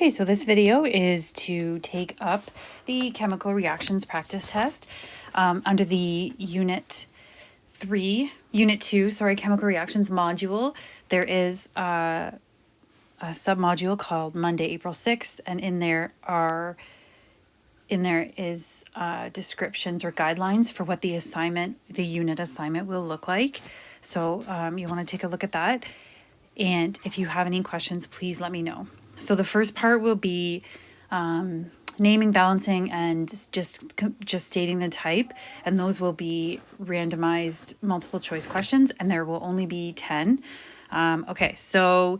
Okay, so this video is to take up the chemical reactions practice test under the Unit 2, chemical reactions module. There is a submodule called Monday, April 6th, and in there is descriptions or guidelines for what the unit assignment will look like. So you want to take a look at that. And if you have any questions, please let me know. So the first part will be naming, balancing, and just stating the type. And those will be randomized multiple choice questions, and there will only be 10. Okay, so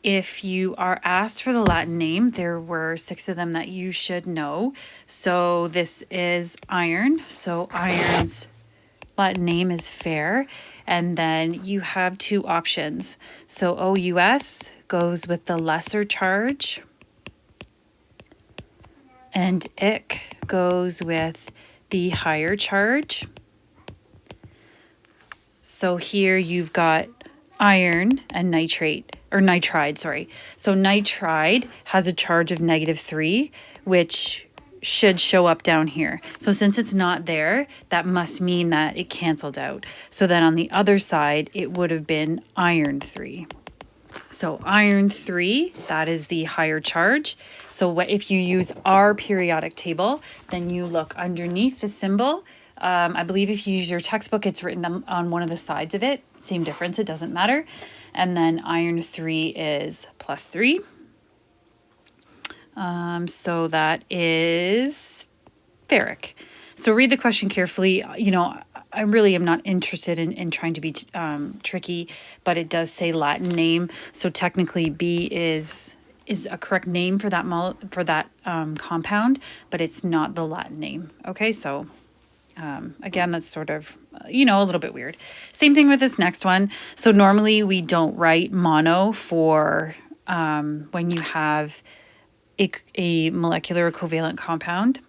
if you are asked for the Latin name, there were 6 of them that you should know. So this is iron. So iron's Latin name is Fer. And then you have 2 options. So OUS goes with the lesser charge, and IC goes with the higher charge. So here you've got iron and nitride, sorry. So nitride has a charge of -3, which should show up down here. So since it's not there, that must mean that it canceled out. So then on the other side, it would have been iron 3. So iron 3, that is the higher charge. So if you use our periodic table, then you look underneath the symbol. I believe if you use your textbook, it's written on one of the sides of it. Same difference, it doesn't matter. And then iron 3 is +3. So that is ferric. So read the question carefully. You know, I really am not interested in trying to be tricky, but it does say Latin name. So technically B is a correct name for that compound, but it's not the Latin name. Okay, so again, that's sort of, a little bit weird. Same thing with this next one. So normally we don't write mono for when you have a molecular or covalent compound.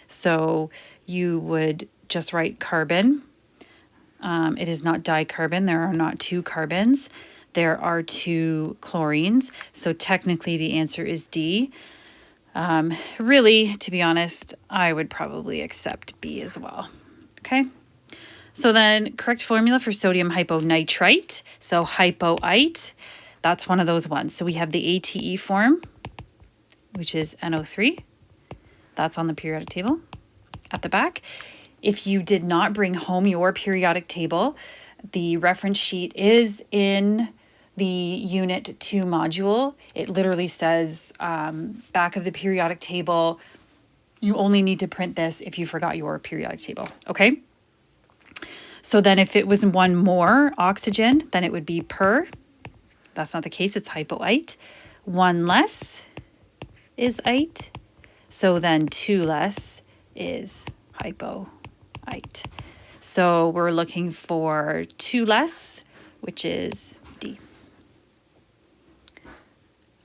So you would just write carbon. It is not dicarbon. There are not 2 carbons. There are 2 chlorines. So technically the answer is D. Really, to be honest, I would probably accept B as well. Okay. So then correct formula for sodium hyponitrite. So hypoite, that's one of those ones. So we have the ATE form, which is NO3. That's on the periodic table at the back. If you did not bring home your periodic table, the reference sheet is in the Unit 2 module. It literally says back of the periodic table. You only need to print this if you forgot your periodic table, okay? So then if it was 1 more oxygen, then it would be per. That's not the case, it's hypoite. 1 less is ite. So then 2 less is hypoite. So we're looking for 2 less, which is D.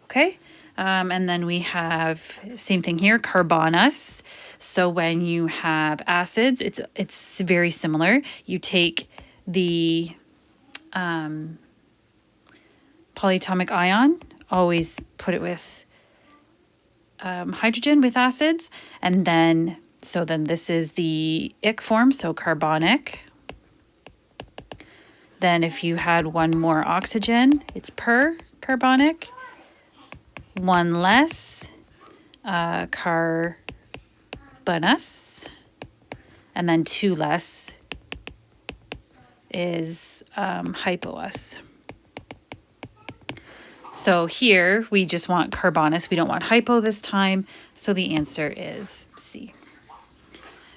Okay, and then we have same thing here, carbonous. So when you have acids, it's very similar. You take the polyatomic ion, always put it with hydrogen with acids, and then this is the ic form, so carbonic. Then if you had 1 more oxygen, it's per carbonic. 1 less, carbonous, and then 2 less is hypoous. So here we just want carbonous. We don't want hypo this time. So the answer is C.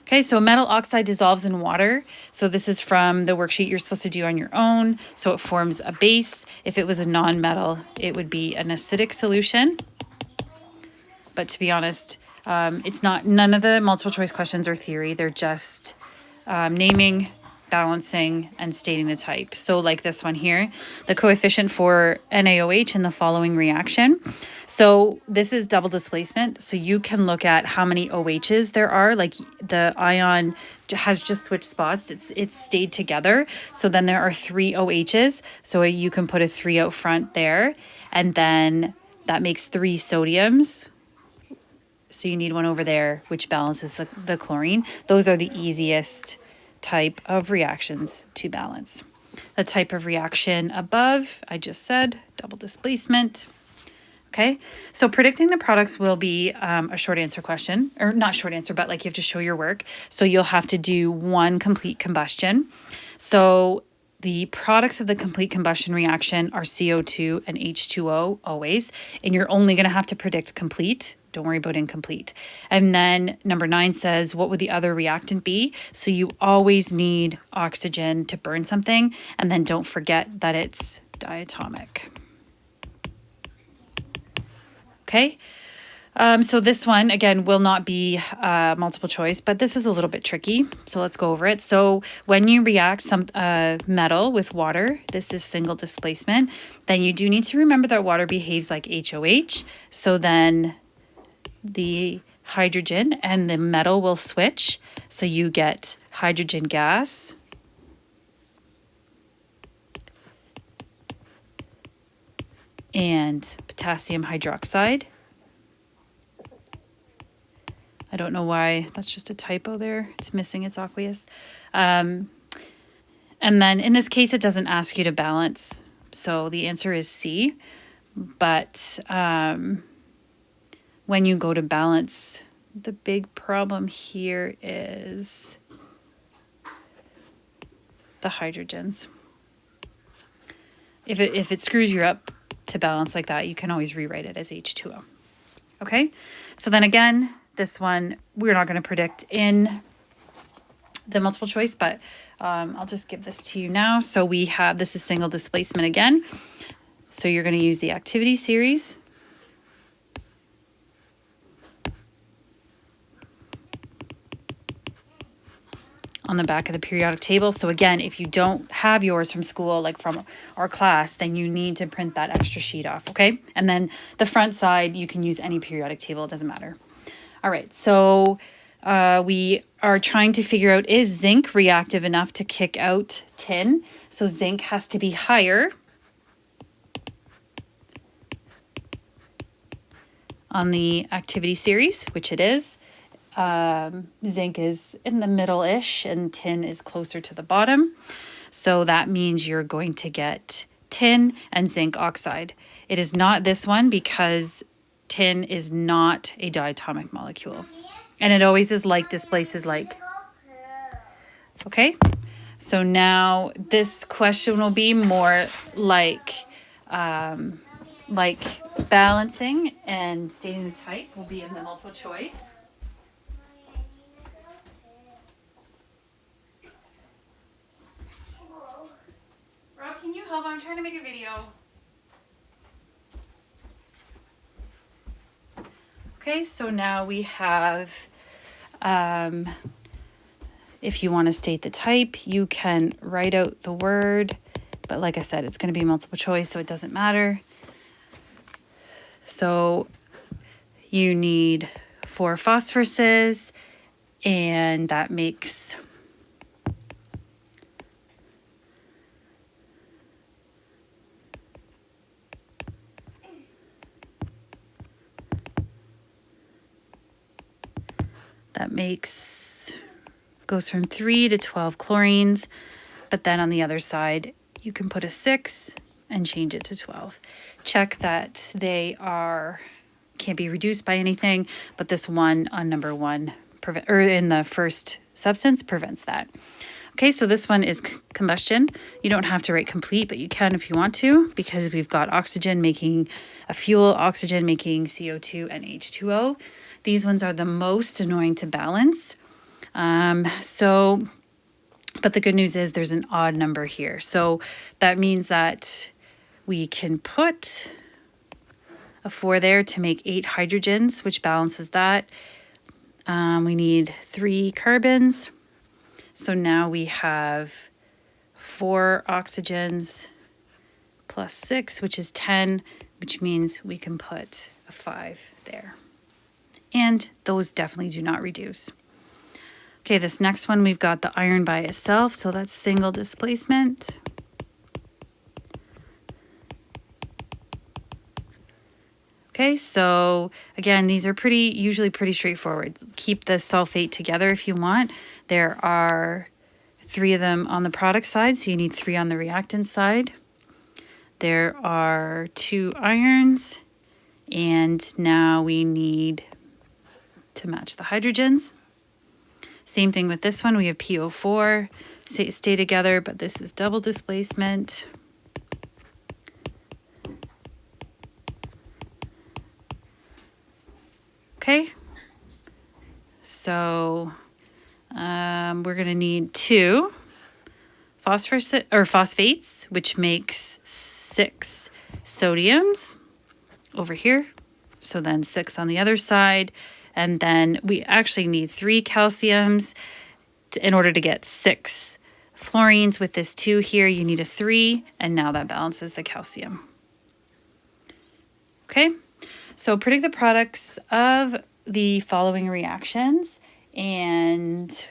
Okay, so metal oxide dissolves in water. So this is from the worksheet you're supposed to do on your own. So it forms a base. If it was a non-metal, it would be an acidic solution. But to be honest, none of the multiple choice questions are theory. They're just naming, balancing, and stating the type. So like this one here, the coefficient for NaOH in the following reaction. So this is double displacement. So you can look at how many OHs there are. Like the ion has just switched spots. It's stayed together. So then there are 3 OHs. So you can put a 3 out front there. And then That makes 3 sodiums. So you need one over there, which balances the chlorine. Those are the easiest type of reactions to balance. The type of reaction above, I just said, double displacement. Okay, so predicting the products will be a short answer question, or not short answer, but like you have to show your work. So you'll have to do one complete combustion. So the products of the complete combustion reaction are CO2 and H2O always, and you're only going to have to predict complete. Don't worry about incomplete. And then number 9 says, what would the other reactant be? So you always need oxygen to burn something, and then don't forget that it's diatomic. Okay. So this one, again, will not be multiple choice, but this is a little bit tricky. So let's go over it. So when you react some metal with water, this is single displacement, then you do need to remember that water behaves like HOH. So then the hydrogen and the metal will switch. So you get hydrogen gas and potassium hydroxide. I don't know why, that's just a typo there. It's missing its aqueous. And then in this case, it doesn't ask you to balance. So the answer is C. But when you go to balance, the big problem here is the hydrogens. If it screws you up to balance like that, you can always rewrite it as H2O. Okay, so then again, this one we're not going to predict in the multiple choice, but I'll just give this to you now. So we have, this is single displacement again. So you're going to use the activity series. On the back of the periodic table. So again, if you don't have yours from school, like from our class, then you need to print that extra sheet off, okay? And then the front side, you can use any periodic table, it doesn't matter. All right, so we are trying to figure out, is zinc reactive enough to kick out tin? So zinc has to be higher on the activity series, which it is. Zinc is in the middle-ish and tin is closer to the bottom. So that means you're going to get tin and zinc oxide. It is not this one because tin is not a diatomic molecule. And it always is like displaces like. Okay, so now this question will be more like balancing, and stating the type will be in the multiple choice. Rob, can you help? I'm trying to make a video. Okay, so now we have, if you want to state the type, you can write out the word, but like I said, it's going to be multiple choice, so it doesn't matter. So you need 4 phosphoruses, and that makes goes from 3 to 12 chlorines, but then on the other side you can put a 6 and change it to 12. Check that they can't be reduced by anything, but this one on number 1 in the first substance prevents that. Okay, so this one is combustion. You don't have to write complete, but you can if you want to, because we've got oxygen making a fuel, oxygen making CO2 and H2O. These ones are the most annoying to balance. But the good news is there's an odd number here. So that means that we can put a 4 there to make 8 hydrogens, which balances that. We need 3 carbons. So now we have 4 oxygens plus 6, which is 10, which means we can put a 5 there. And those definitely do not reduce. Okay, this next one, we've got the iron by itself, so that's single displacement. Okay, so again, these are usually pretty straightforward. Keep the sulfate together if you want. There are 3 of them on the product side, so you need 3 on the reactant side. There are 2 irons, and now we need to match the hydrogens. Same thing with this one, we have PO4, stay together, but this is double displacement. Okay, so we're going to need 2 phosphates, which makes 6 sodiums over here. So then 6 on the other side. And then we actually need 3 calciums in order to get 6 fluorines. With this 2 here, you need a 3, and now that balances the calcium. Okay, so predict the products of the following reactions and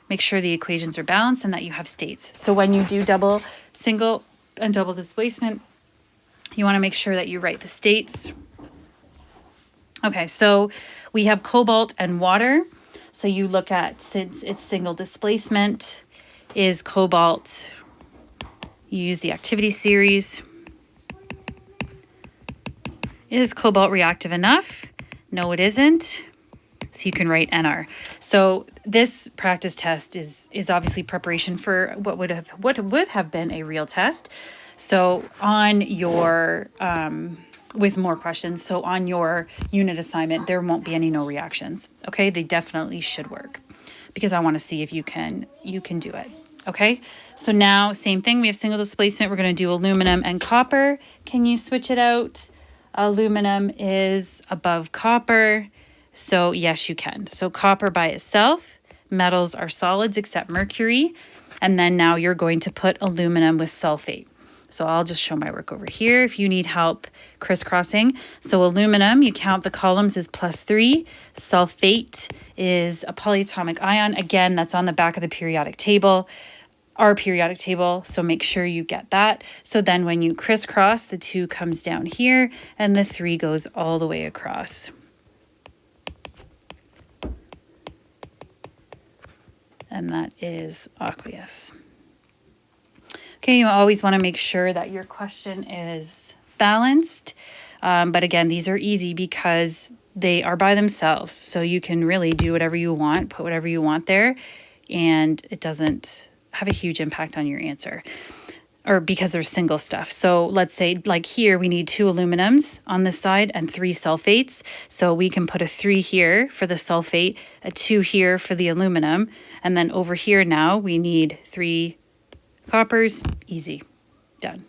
make sure the equations are balanced and that you have states. So when you do double, single, and double displacement, you want to make sure that you write the states. Okay, so we have cobalt and water. So you look at, since it's single displacement, is cobalt, you use the activity series. Is cobalt reactive enough? No, it isn't. So you can write NR. So this practice test is obviously preparation for what would have been a real test. So on your with more questions, so on your unit assignment, there won't be any no reactions. Okay, they definitely should work because I want to see if you can do it. Okay, so now same thing. We have single displacement. We're going to do aluminum and copper. Can you switch it out? Aluminum is above copper. So yes, you can. So copper by itself, metals are solids except mercury. And then now you're going to put aluminum with sulfate. So I'll just show my work over here if you need help crisscrossing. So aluminum, you count the columns as +3. Sulfate is a polyatomic ion. Again, that's on the back of the periodic table, our periodic table. So make sure you get that. So then when you crisscross, the 2 comes down here and the 3 goes all the way across. And that is aqueous. Okay, you always want to make sure that your question is balanced. But again, these are easy because they are by themselves. So you can really do whatever you want, put whatever you want there, and it doesn't have a huge impact on your answer. Or because there's single stuff. So let's say like here, we need 2 aluminums on this side and 3 sulfates. So we can put a 3 here for the sulfate, a 2 here for the aluminum. And then over here now, we need 3 coppers. Easy. Done.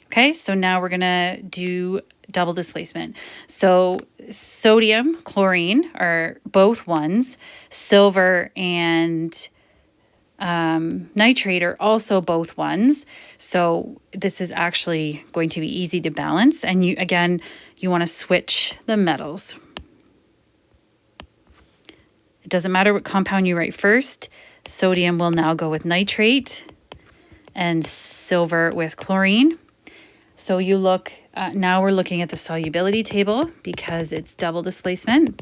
Okay, so now we're going to do double displacement. So sodium, chlorine are both ones. Silver and nitrate are also both ones. So this is actually going to be easy to balance. And you want to switch the metals. It doesn't matter what compound you write first. Sodium will now go with nitrate and silver with chlorine. So you look, now we're looking at the solubility table because it's double displacement.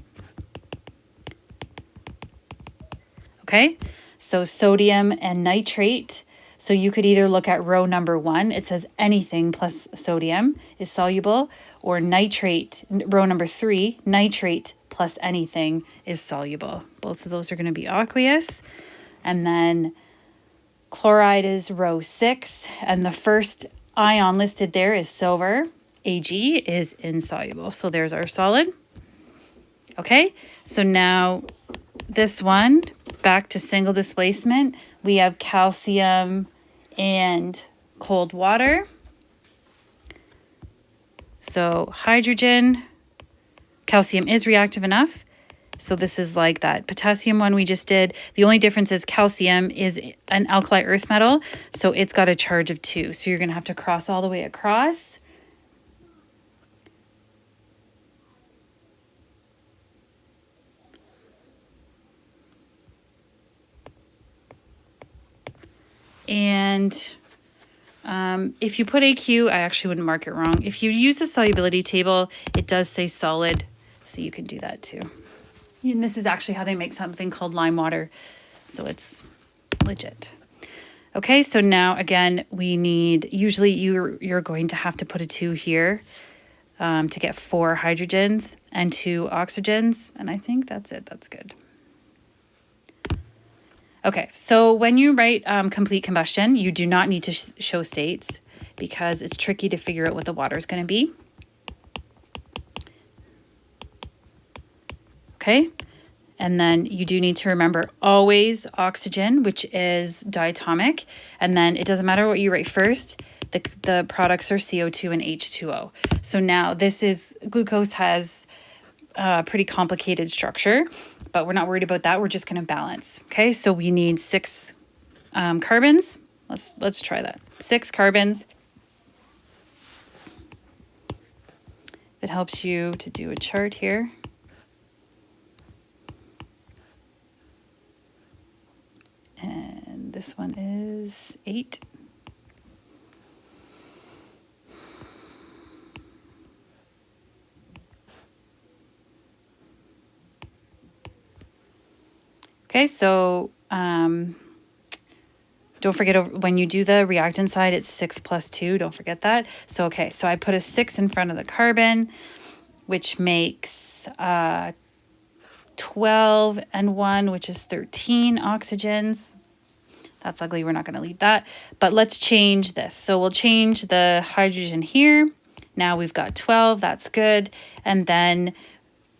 Okay, so sodium and nitrate. So you could either look at row number 1, it says anything plus sodium is soluble, or nitrate, row number 3, nitrate plus anything is soluble. Both of those are going to be aqueous. And then chloride is row 6, and the first ion listed there is silver. Ag is insoluble. So there's our solid. Okay, so now this one, back to single displacement, we have calcium and cold water. So hydrogen, calcium is reactive enough. So this is like that potassium one we just did. The only difference is calcium is an alkali earth metal, so it's got a charge of 2. So you're going to have to cross all the way across. And If you put AQ, I actually wouldn't mark it wrong. If you use the solubility table, it does say solid, so you can do that too. And this is actually how they make something called lime water, so it's legit. Okay, so now again, we need, usually you're going to have to put a 2 here to get 4 hydrogens and 2 oxygens, and I think that's it. That's good. Okay, so when you write complete combustion, you do not need to show states because it's tricky to figure out what the water is going to be. Okay, and then you do need to remember always oxygen, which is diatomic, and then it doesn't matter what you write first, the products are CO2 and H2O. So now this is, glucose has a pretty complicated structure, but we're not worried about that. We're just going to balance. Okay, so we need 6 carbons. Let's try that. 6 carbons. It helps you to do a chart here. And this one is 8. Okay, so don't forget when you do the reactant side, it's 6 plus 2. Don't forget that. So, okay, so I put a 6 in front of the carbon, which makes 12 and 1, which is 13 oxygens. That's ugly. We're not going to leave that. But let's change this. So we'll change the hydrogen here. Now we've got 12. That's good. And then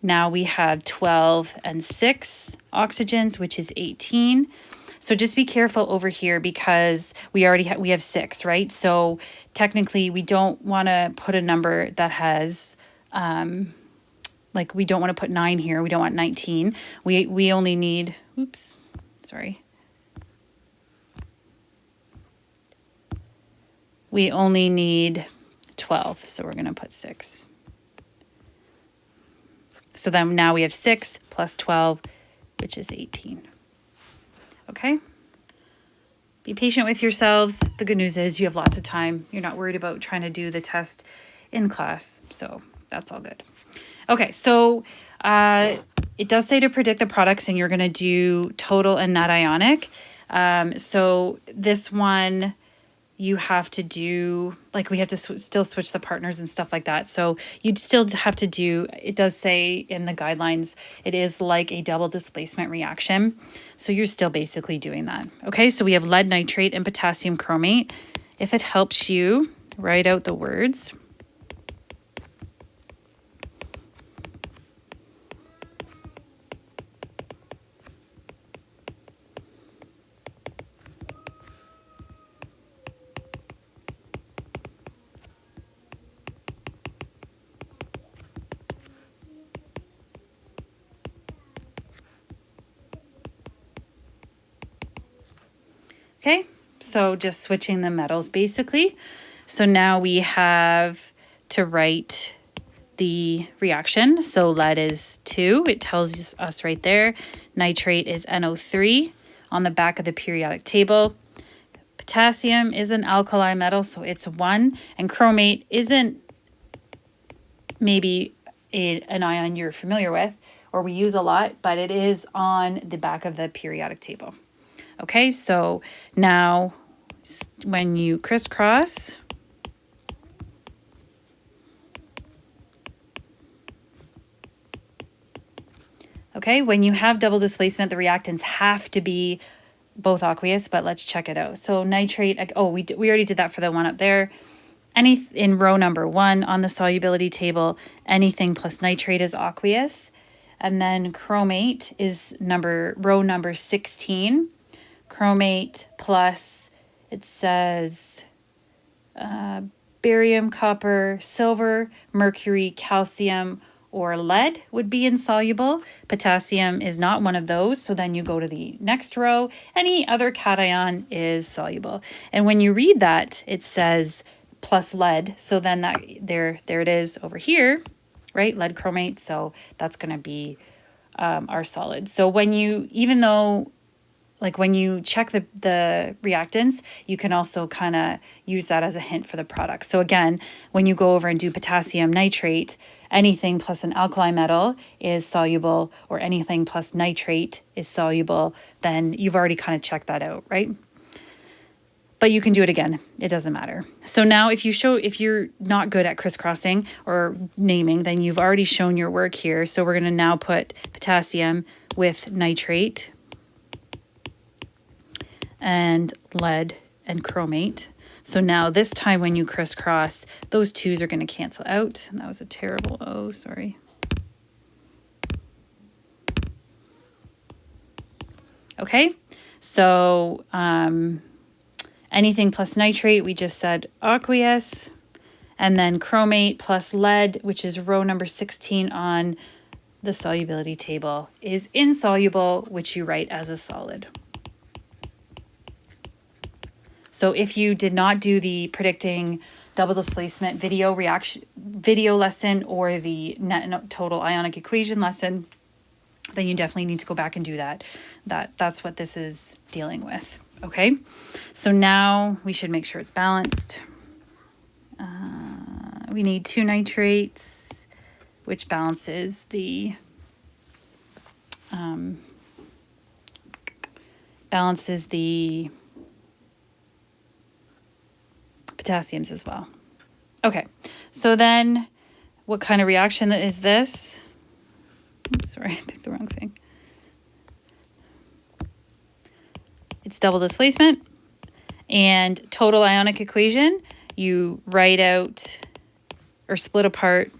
now we have 12 and 6 oxygens, which is 18. So just be careful over here because we already we have 6, right? So technically we don't want to put a number that has, like we don't want to put 9 here. We don't want 19. We only need, oops, sorry. We only need 12, so we're going to put 6. So then now we have 6 plus 12, which is 18. Okay? Be patient with yourselves. The good news is you have lots of time. You're not worried about trying to do the test in class, so that's all good. Okay, so it does say to predict the products, and you're going to do total and net ionic. So this one, you have to do, like we have to still switch the partners and stuff like that. So you'd still have to do, it does say in the guidelines, it is like a double displacement reaction. So you're still basically doing that. Okay, so we have lead nitrate and potassium chromate. If it helps you, write out the words. Okay, so just switching the metals basically. So now we have to write the reaction. So lead is 2. It tells us right there. Nitrate is NO3 on the back of the periodic table. Potassium is an alkali metal, so it's 1. And chromate isn't maybe an ion you're familiar with or we use a lot, but it is on the back of the periodic table. Okay, so now when you crisscross, okay, when you have double displacement, the reactants have to be both aqueous, but let's check it out. So nitrate, oh, we already did that for the one up there. In row number 1 on the solubility table, anything plus nitrate is aqueous. And then chromate is row number 16. Chromate plus, it says barium, copper, silver, mercury, calcium, or lead would be insoluble. Potassium is not one of those, so then you go to the next row. Any other cation is soluble. And when you read that, it says plus lead, so then that there it is over here, right? Lead chromate, so that's going to be our solid. So when you, even though like when you check the reactants, you can also kind of use that as a hint for the product. So again, when you go over and do potassium nitrate, anything plus an alkali metal is soluble, or anything plus nitrate is soluble, then you've already kind of checked that out, right? But you can do it again. It doesn't matter. So now if you're not good at crisscrossing or naming, then you've already shown your work here. So we're going to now put potassium with nitrate and lead and chromate. So now this time when you crisscross, those twos are going to cancel out. And that was a terrible O, sorry. Okay, so anything plus nitrate, we just said aqueous, and then chromate plus lead, which is row number 16 on the solubility table, is insoluble, which you write as a solid. So if you did not do the predicting double displacement video lesson or the net and total ionic equation lesson, then you definitely need to go back and do that. That's what this is dealing with. Okay, so now we should make sure it's balanced. We need 2 nitrates, which balances the potassiums as well. Okay, so then what kind of reaction is this? Oops, sorry, I picked the wrong thing. It's double displacement and total ionic equation. You write out or split apart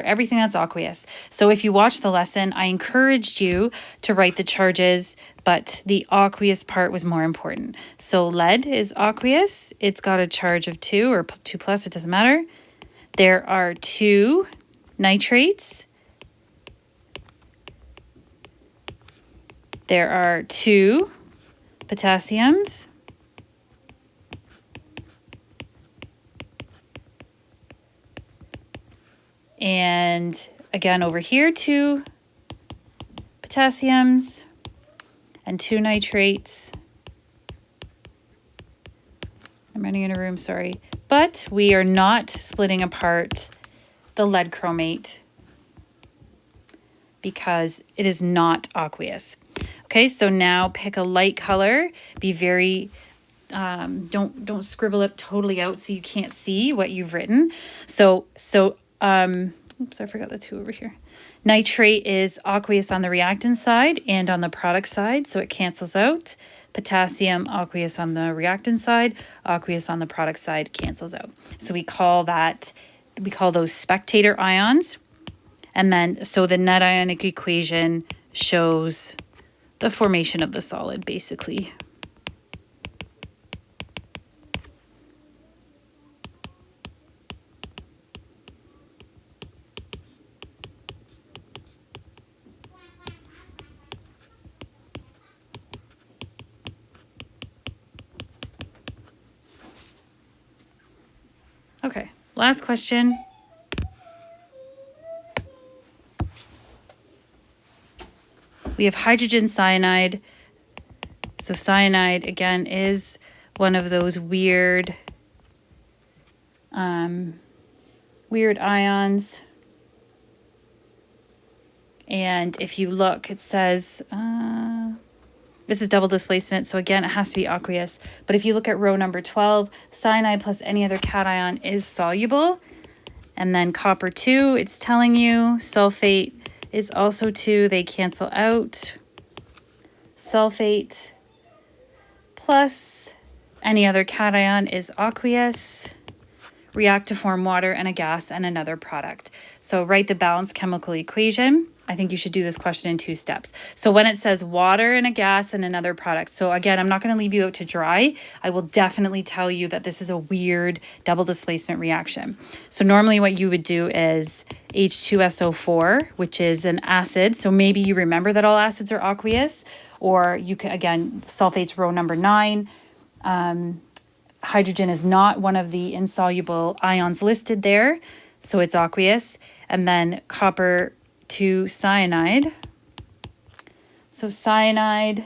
everything that's aqueous. So if you watch the lesson, I encouraged you to write the charges, but the aqueous part was more important. So lead is aqueous. It's got a charge of 2 or 2 plus, it doesn't matter. There are 2 nitrates. There are 2 potassiums. And again, over here, 2 potassiums and 2 nitrates. I'm running in a room, sorry. But we are not splitting apart the lead chromate because it is not aqueous. Okay, so now pick a light color. Be very, don't scribble it totally out so you can't see what you've written. Oops, I forgot the 2 over here. Nitrate is aqueous on the reactant side and on the product side, so it cancels out. Potassium, aqueous on the reactant side, aqueous on the product side, cancels out. So we call those spectator ions. And then, so the net ionic equation shows the formation of the solid, basically. Okay, last question. We have hydrogen cyanide. So cyanide, again, is one of those weird ions. And if you look, it says, this is double displacement, so again, it has to be aqueous. But if you look at row number 12, cyanide plus any other cation is soluble. And then copper 2, it's telling you. Sulfate is also 2, they cancel out. Sulfate plus any other cation is aqueous. React to form water and a gas and another product. So write the balanced chemical equation. I think you should do this question in 2 steps. So when it says water and a gas and another product, so again, I'm not going to leave you out to dry. I will definitely tell you that this is a weird double displacement reaction. So normally what you would do is H2SO4, which is an acid. So maybe you remember that all acids are aqueous, or you can, again, sulfate's row number 9. hydrogen is not one of the insoluble ions listed there, so it's aqueous. And then copper 2 cyanide. So cyanide,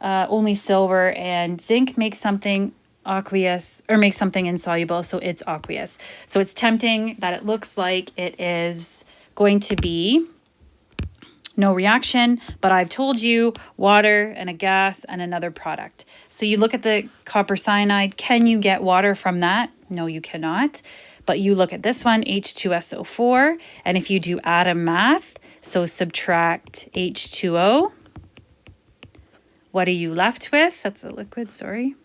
only silver and zinc make something aqueous, or make something insoluble, so it's aqueous. So it's tempting that it looks like it is going to be no reaction, but I've told you water and a gas and another product. So you look at the copper cyanide, can you get water from that? No, you cannot. But you look at this one, H2SO4, and if you do atom math, so subtract H2O, what are you left with? That's a liquid, sorry.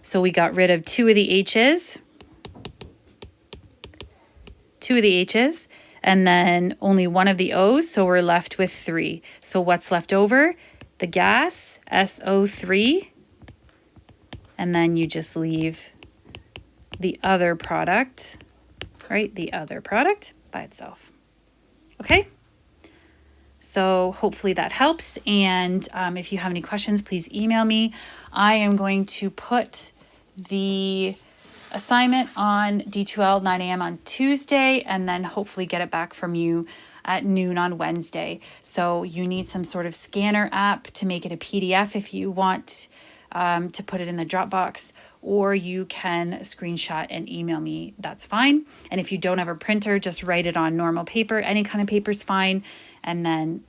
So we got rid of 2 of the H's, and then only 1 of the O's, so we're left with 3. So what's left over? The gas, SO3, and then you just leave the other product, right? The other product by itself. Okay? So hopefully that helps. And if you have any questions, please email me. I am going to put the assignment on D2L 9 a.m. on Tuesday, and then hopefully get it back from you at noon on Wednesday. So you need some sort of scanner app to make it a PDF if you want to put it in the Dropbox, or you can screenshot and email me. That's fine. And if you don't have a printer, just write it on normal paper. Any kind of paper is fine. And then